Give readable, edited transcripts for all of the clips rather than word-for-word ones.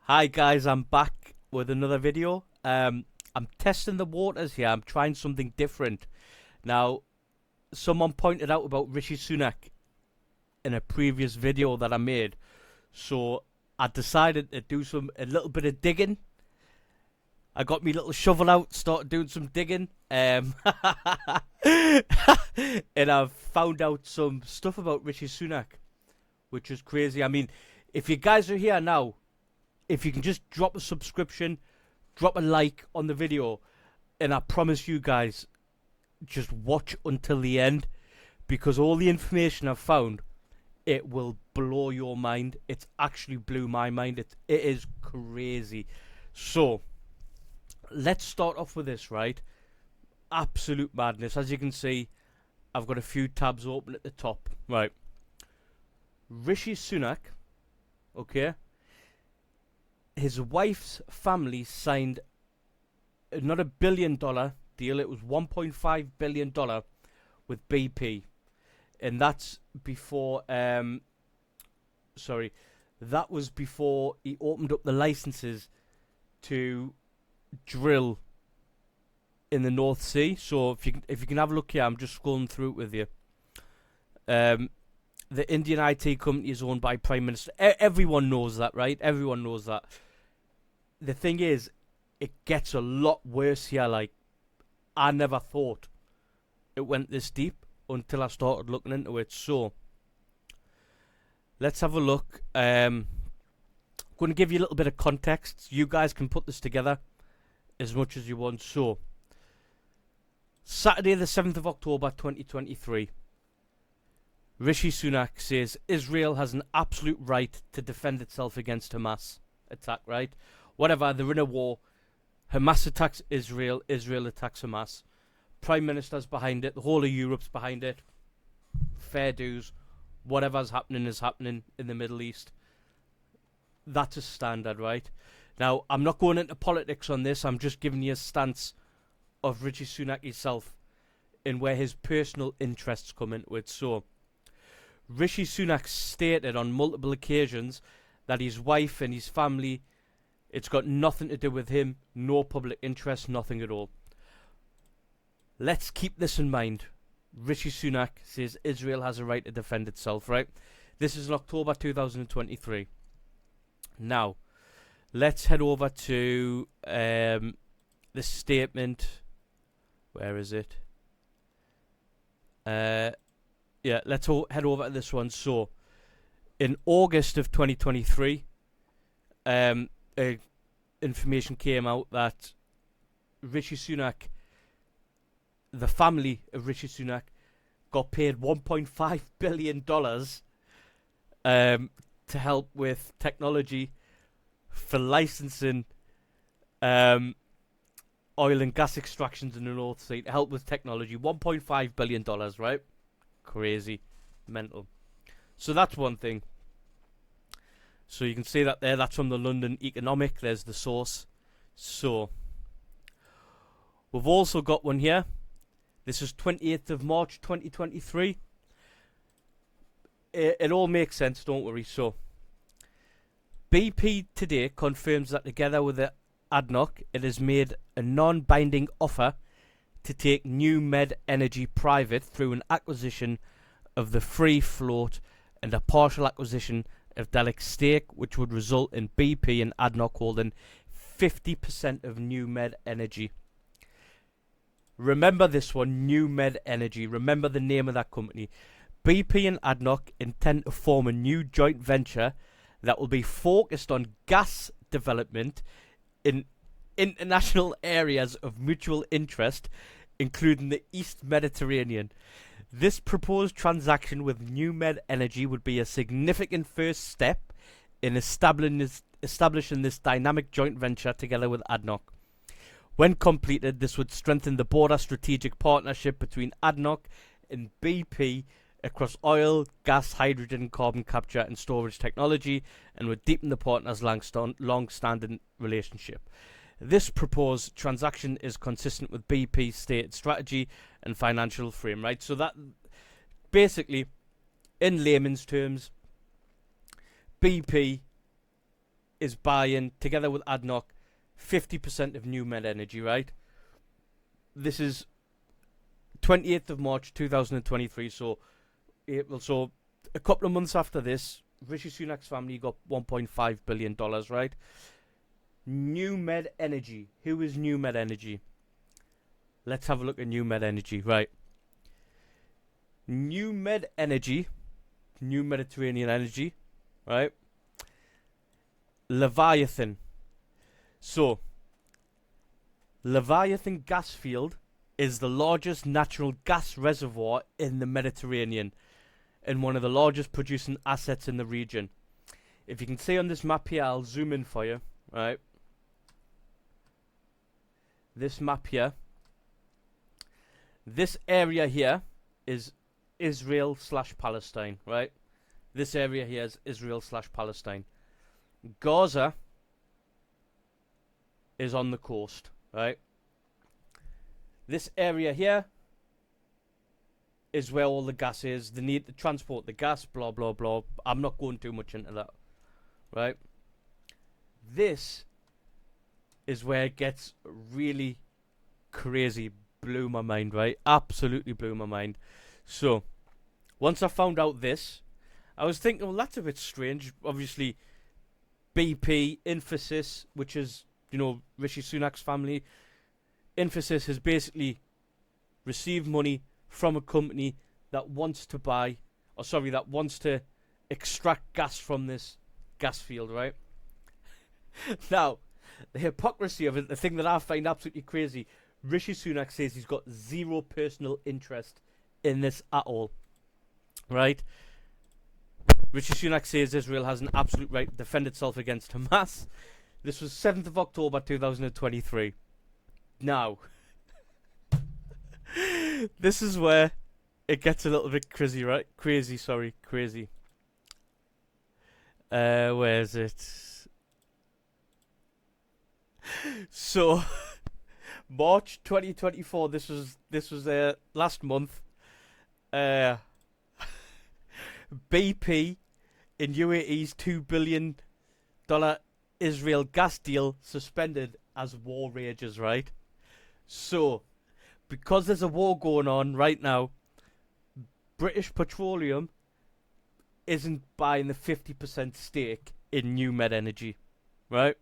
Hi guys, I'm back with another video. I'm testing the waters here. I'm trying something different. Now, someone pointed out about Rishi Sunak in a previous video that I made, so I decided to do a little bit of digging. I got my little shovel out, started doing some digging, and I've found out some stuff about Rishi Sunak, which is crazy. I mean, if you guys are here now, if you can just drop a subscription, drop a like on the video, and I promise you guys, just watch until the end, because all the information I've found, it will blow your mind. It's actually blew my mind. It is crazy. So, let's start off with this, right? Absolute madness. As you can see, I've got a few tabs open at the top. Right. Rishi Sunak, okay? His wife's family signed not $1 billion deal, it was $1.5 billion with BP. And that's before, that was before he opened up the licenses to drill in the North Sea. So if you can have a look here, I'm just scrolling through it with you. The Indian IT company is owned by Prime Minister. Everyone knows that, right? Everyone knows that. The thing is, it gets a lot worse here. Like, I never thought it went this deep until I started looking into it. So, let's have a look. I'm going to give you a little bit of context. You guys can put this together as much as you want. So, Saturday the 7th of October 2023. Rishi Sunak says Israel has an absolute right to defend itself against Hamas attack, right? Whatever, they're in a war. Hamas attacks Israel, Israel attacks Hamas. Prime Minister's behind it, the whole of Europe's behind it. Fair dues. Whatever's happening is happening in the Middle East. That's a standard, right? Now, I'm not going into politics on this, I'm just giving you a stance of Rishi Sunak himself and where his personal interests come into it. So, Rishi Sunak stated on multiple occasions that his wife and his family, it's got nothing to do with him, no public interest, nothing at all. Let's keep this in mind. Rishi Sunak says Israel has a right to defend itself, right? This is in October 2023. Now, let's head over to the statement. Where is it? Yeah, let's head over to this one. So, in August of 2023, information came out that Rishi Sunak, the family of Rishi Sunak, got paid $1.5 billion to help with technology for licensing oil and gas extractions in the North Sea, to help with technology. $1.5 billion, right? Crazy. Mental. So that's one thing. So you can see that there, that's from the London Economic, there's the source. So, we've also got one here. This is 28th of March 2023. It all makes sense, don't worry. So, BP today confirms that together with the ADNOC, it has made a non-binding offer to take New Med Energy private through an acquisition of the free float and a partial acquisition of Delic's stake, which would result in BP and ADNOC holding 50% of New Med Energy. Remember this one, New Med Energy. Remember the name of that company. BP and ADNOC intend to form a new joint venture that will be focused on gas development in international areas of mutual interest, including the East Mediterranean. This proposed transaction with New Med Energy would be a significant first step in establishing this dynamic joint venture together with ADNOC. When completed, this would strengthen the broader strategic partnership between ADNOC and BP across oil, gas, hydrogen, carbon capture and storage technology, and would deepen the partners' long-standing relationship. This proposed transaction is consistent with BP's stated strategy and financial frame, right? So that, basically, in layman's terms, BP is buying, together with ADNOC, 50% of New Med Energy, right? This is 28th of March 2023, so April. So a couple of months after this, Rishi Sunak's family got $1.5 billion, right? New Med Energy. Who is New Med Energy? Let's have a look at New Med Energy, right? New Med Energy, New Mediterranean Energy, right? Leviathan. So, Leviathan gas field is the largest natural gas reservoir in the Mediterranean and one of the largest producing assets in the region. If you can see on this map here, I'll zoom in for you, right? This map here. This area here is Israel/Palestine, right? This area here is Israel/Palestine. Gaza is on the coast, right? This area here is where all the gas is. They need to transport the gas, blah, blah, blah. I'm not going too much into that, right? This is where it gets really crazy. Blew my mind, right? Absolutely blew my mind. So, once I found out this, I was thinking, well, that's a bit strange. Obviously, BP, Infosys, which is, you know, Rishi Sunak's family, Infosys has basically received money from a company that wants to buy, or sorry, that wants to extract gas from this gas field, right? Now, the hypocrisy of it, the thing that I find absolutely crazy, Rishi Sunak says he's got zero personal interest in this at all, right? Rishi Sunak says Israel has an absolute right to defend itself against Hamas. This was 7th of October 2023. Now, this is where it gets a little bit crazy, right? Crazy. Where is it? So, March 2024. This was last month. BP in UAE's $2 billion Israel gas deal suspended as war rages, right? So, because there's a war going on right now, British Petroleum isn't buying the 50% stake in New Med Energy, right?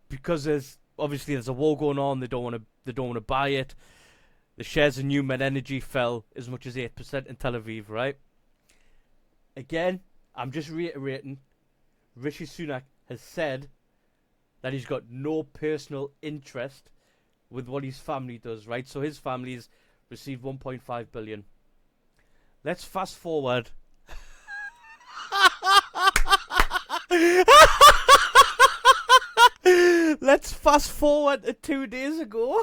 Because there's a war going on, they don't want to buy it. The shares of New Med Energy fell as much as 8% in Tel Aviv, right? Again, I'm just reiterating, Rishi Sunak has said that he's got no personal interest with what his family does, right? So his family's received 1.5 billion. Let's fast forward. Let's fast forward to 2 days ago.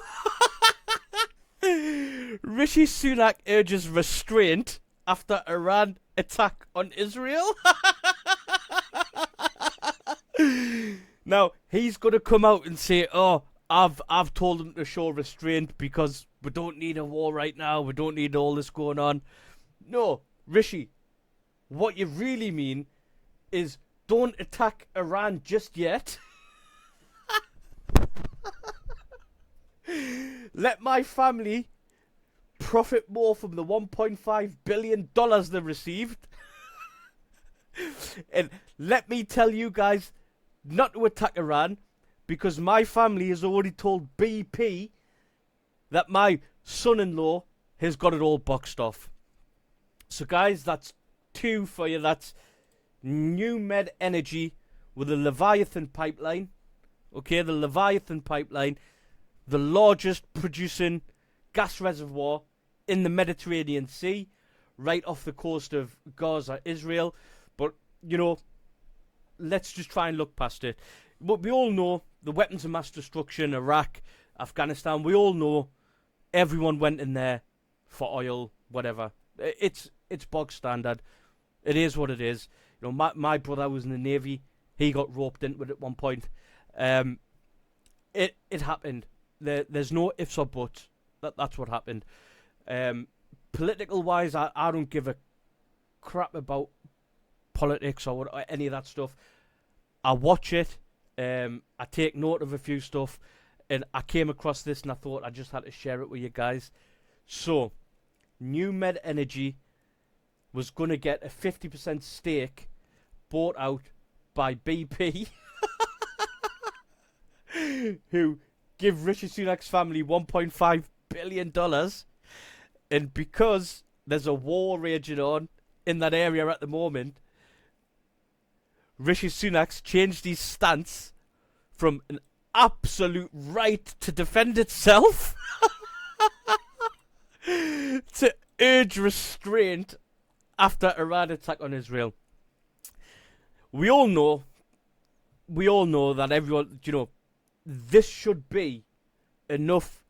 Rishi Sunak urges restraint after Iran attack on Israel. Now, he's going to come out and say, oh, I've told them to show restraint because we don't need a war right now. We don't need all this going on. No, Rishi, what you really mean is don't attack Iran just yet. Let my family profit more from the $1.5 billion they received. And let me tell you guys not to attack Iran, because my family has already told BP that my son-in-law has got it all boxed off. So guys, that's 2 for you. That's New Med Energy with the Leviathan pipeline. Okay, the Leviathan pipeline, the largest producing gas reservoir in the Mediterranean Sea, right off the coast of Gaza, Israel. But, you know, let's just try and look past it. But we all know the weapons of mass destruction, Iraq, Afghanistan, we all know everyone went in there for oil, whatever. It's bog standard. It is what it is. You know, my brother was in the Navy. He got roped into it at one point. It happened. There's no ifs or buts. That's what happened. Political wise, I don't give a crap about politics or any of that stuff. I watch it, I take note of a few stuff, and I came across this and I thought I just had to share it with you guys. So, New Med Energy was going to get a 50% stake bought out by BP, who give Rishi Sunak's family $1.5 billion. And because there's a war raging on in that area at the moment, Rishi Sunak's changed his stance from an absolute right to defend itself to urge restraint after Iran attack on Israel. We all know that everyone, this should be enough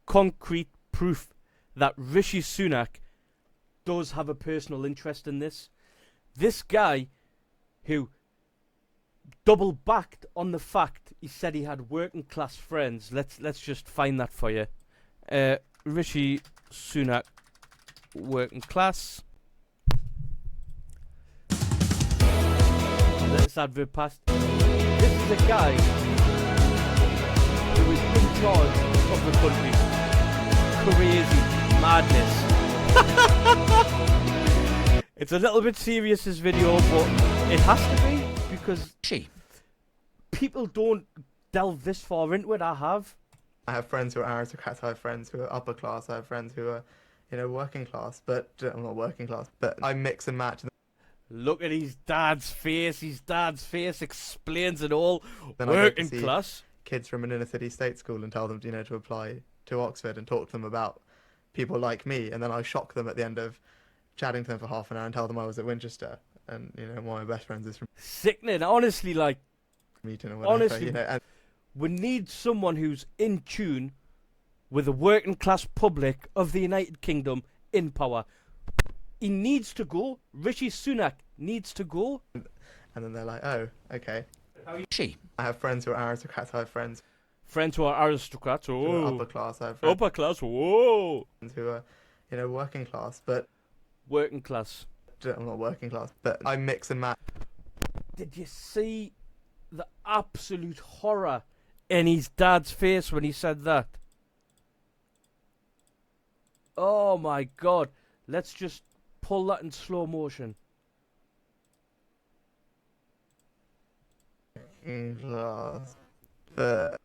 concrete proof that Rishi Sunak does have a personal interest in this. This guy who double backed on the fact he said he had working class friends. Let's just find that for you. Rishi Sunak, working class. Let's advert past. This is a guy who is in charge of the country. Crazy madness. It's a little bit serious, this video, but it has to be, because people don't delve this far into it. I have friends who are aristocrats, I have friends who are upper class, I have friends who are, working class, but I'm not working class, but I mix and match. Look at his dad's face. His dad's face explains it all. Then working class. Kids from an inner city state school and tell them, to apply to Oxford and talk to them about people like me, and then I shock them at the end of chatting to them for half an hour and tell them I was at Winchester, and one of my best friends is from sickening, honestly. Like, Meeting or whatever, honestly, and we need someone who's in tune with the working class public of the United Kingdom in power. He needs to go. Rishi Sunak needs to go. And then they're like, oh, okay. She. I have friends who are aristocrats, I have friends Who are aristocrats. who are Oh, upper class, I have friends upper class. Whoa, who are, working class, but working class. I'm not working class, but I mix and match. Did you see the absolute horror in his dad's face when he said that? Oh my god. Let's just pull that in slow motion. Class, but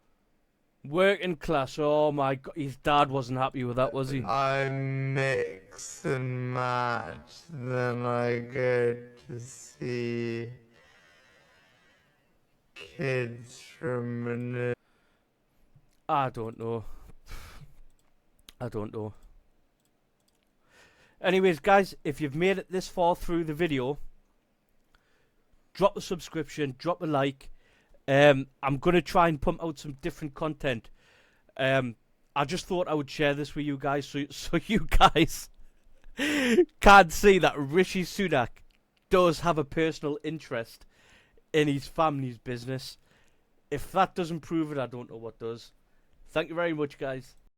Working class. Oh my god. His dad wasn't happy with that, was he? I mix and match. Then I go to see kids from an... I don't know. I don't know. Anyways, guys, if you've made it this far through the video, drop a subscription, drop a like. I'm going to try and pump out some different content. I just thought I would share this with you guys so you guys can see that Rishi Sunak does have a personal interest in his family's business. If that doesn't prove it, I don't know what does. Thank you very much, guys.